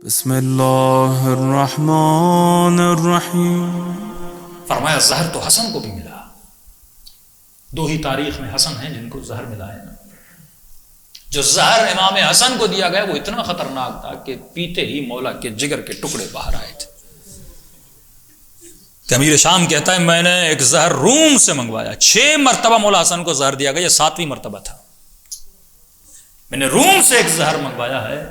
بسم اللہ الرحمن الرحیم۔ فرمایا زہر تو حسن کو بھی ملا، دو ہی تاریخ میں حسن ہیں جن کو زہر ملا ہے نا۔ جو زہر امام حسن کو دیا گیا وہ اتنا خطرناک تھا کہ پیتے ہی مولا کے جگر کے ٹکڑے باہر آئے تھے۔ کہ امیر شام کہتا ہے میں نے ایک زہر روم سے منگوایا، 6 مرتبہ مولا حسن کو زہر دیا گیا، یہ 7ویں مرتبہ تھا۔ میں نے روم سے ایک زہر منگوایا ہے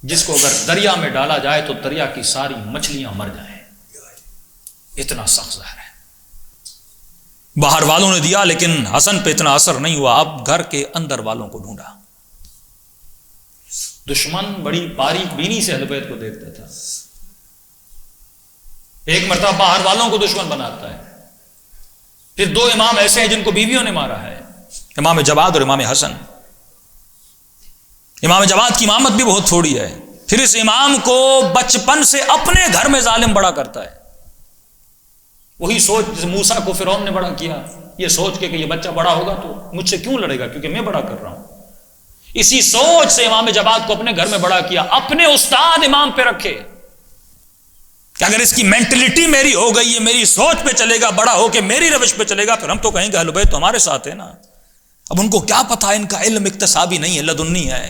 جس کو اگر دریا میں ڈالا جائے تو دریا کی ساری مچھلیاں مر جائیں، اتنا سخت زہر ہے۔ باہر والوں نے دیا لیکن حسن پہ اتنا اثر نہیں ہوا، اب گھر کے اندر والوں کو ڈھونڈا۔ دشمن بڑی باریک بینی سے اہل بیت کو دیکھتا تھا، ایک مرتبہ باہر والوں کو دشمن بناتا ہے، پھر 2 امام ایسے ہیں جن کو بیویوں نے مارا ہے، امام جواد اور امام حسن۔ امام جواد کی امامت بھی بہت تھوڑی ہے، پھر اس امام کو بچپن سے اپنے گھر میں ظالم بڑا کرتا ہے۔ وہی سوچ جسے موسیٰ کو فرعون نے بڑا کیا، یہ سوچ کے کہ یہ بچہ بڑا ہوگا تو مجھ سے کیوں لڑے گا کیونکہ میں بڑا کر رہا ہوں۔ اسی سوچ سے امام جواد کو اپنے گھر میں بڑا کیا، اپنے استاد امام پہ رکھے کہ اگر اس کی مینٹلٹی میری ہو گئی ہے، میری سوچ پہ چلے گا، بڑا ہو کے میری روش پہ چلے گا، پھر ہم تو کہیں گے اہل بیت تو ہمارے ساتھ ہے نا۔ اب ان کو کیا پتا، ان کا علم اکتسابی نہیں ہے، لدنی ہے۔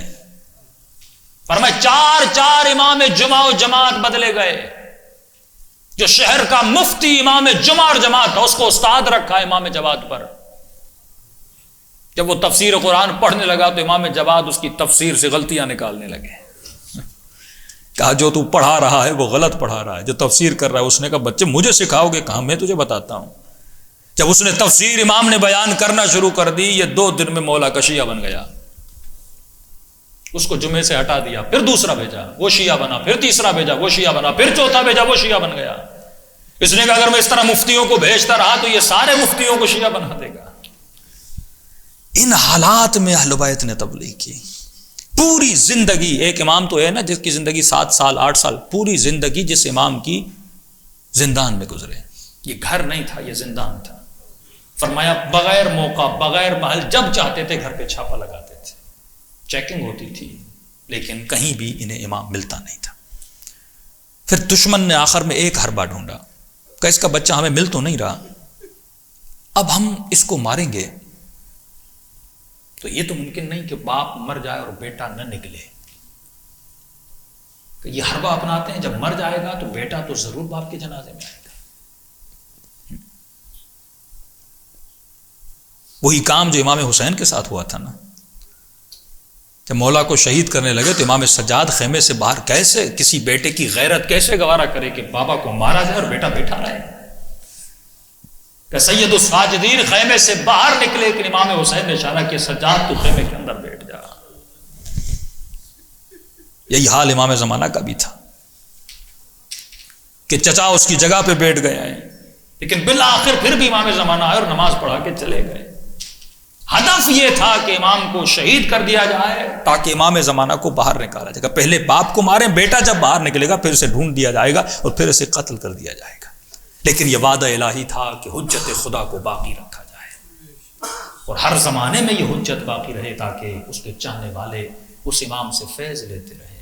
فرمایا 4 امام جمعہ و جماعت بدلے گئے۔ جو شہر کا مفتی امام جمعہ اور جماعت تھا اس کو استاد رکھا امام جواد پر۔ جب وہ تفسیر قرآن پڑھنے لگا تو امام جواد اس کی تفسیر سے غلطیاں نکالنے لگے۔ کہا جو تو پڑھا رہا ہے وہ غلط پڑھا رہا ہے، جو تفسیر کر رہا ہے۔ اس نے کہا بچے مجھے سکھاؤ گے؟ کہاں میں تجھے بتاتا ہوں۔ جب اس نے تفسیر امام نے بیان کرنا شروع کر دی، یہ 2 دن میں مولا کا شیعہ بن گیا۔ اس کو جمعے سے ہٹا دیا، پھر دوسرا بھیجا وہ شیعہ بنا، پھر تیسرا بھیجا وہ شیعہ بنا، پھر چوتھا بھیجا وہ شیعہ بن گیا۔ اس نے کہا اگر میں اس طرح مفتیوں کو بھیجتا رہا تو یہ سارے مفتیوں کو شیعہ بنا دے گا۔ ان حالات میں اہل بیت نے تبلیغ کی۔ پوری زندگی، ایک امام تو ہے نا جس کی زندگی 7 سال 8 سال، پوری زندگی جس امام کی زندان میں گزرے۔ یہ گھر نہیں تھا، یہ زندان تھا۔ فرمایا بغیر موقع، بغیر محل، جب چاہتے تھے گھر پہ چھاپا لگاتے تھے، چیکنگ ہوتی تھی، لیکن کہیں بھی انہیں امام ملتا نہیں تھا۔ پھر دشمن نے آخر میں ایک حربہ ڈھونڈا کہ اس کا بچہ ہمیں مل تو نہیں رہا، اب ہم اس کو ماریں گے تو یہ تو ممکن نہیں کہ باپ مر جائے اور بیٹا نہ نکلے۔ کہ یہ حربہ اپناتے ہیں، جب مر جائے گا تو بیٹا تو ضرور باپ کے جنازے میں آئے گا۔ وہی کام جو امام حسین کے ساتھ ہوا تھا نا، جب مولا کو شہید کرنے لگے تو امام سجاد خیمے سے باہر، کیسے کسی بیٹے کی غیرت کیسے گوارا کرے کہ بابا کو مارا جائے اور بیٹا بیٹھا رہے؟ کہ سید الساجدین خیمے سے باہر نکلے، لیکن امام حسین نے اشارہ کیا سجاد تو خیمے کے اندر بیٹھ جا۔ یہی حال امام زمانہ کا بھی تھا کہ چچا اس کی جگہ پہ بیٹھ گئے ہیں، لیکن بالآخر پھر بھی امام زمانہ آئے اور نماز پڑھا کے چلے گئے۔ ہدف یہ تھا کہ امام کو شہید کر دیا جائے تاکہ امام زمانہ کو باہر نکالا جائے گا۔ پہلے باپ کو ماریں، بیٹا جب باہر نکلے گا پھر اسے ڈھونڈ دیا جائے گا اور پھر اسے قتل کر دیا جائے گا۔ لیکن یہ وعدہ الہی تھا کہ حجت خدا کو باقی رکھا جائے اور ہر زمانے میں یہ حجت باقی رہے تاکہ اس کے چاہنے والے اس امام سے فیض لیتے رہے۔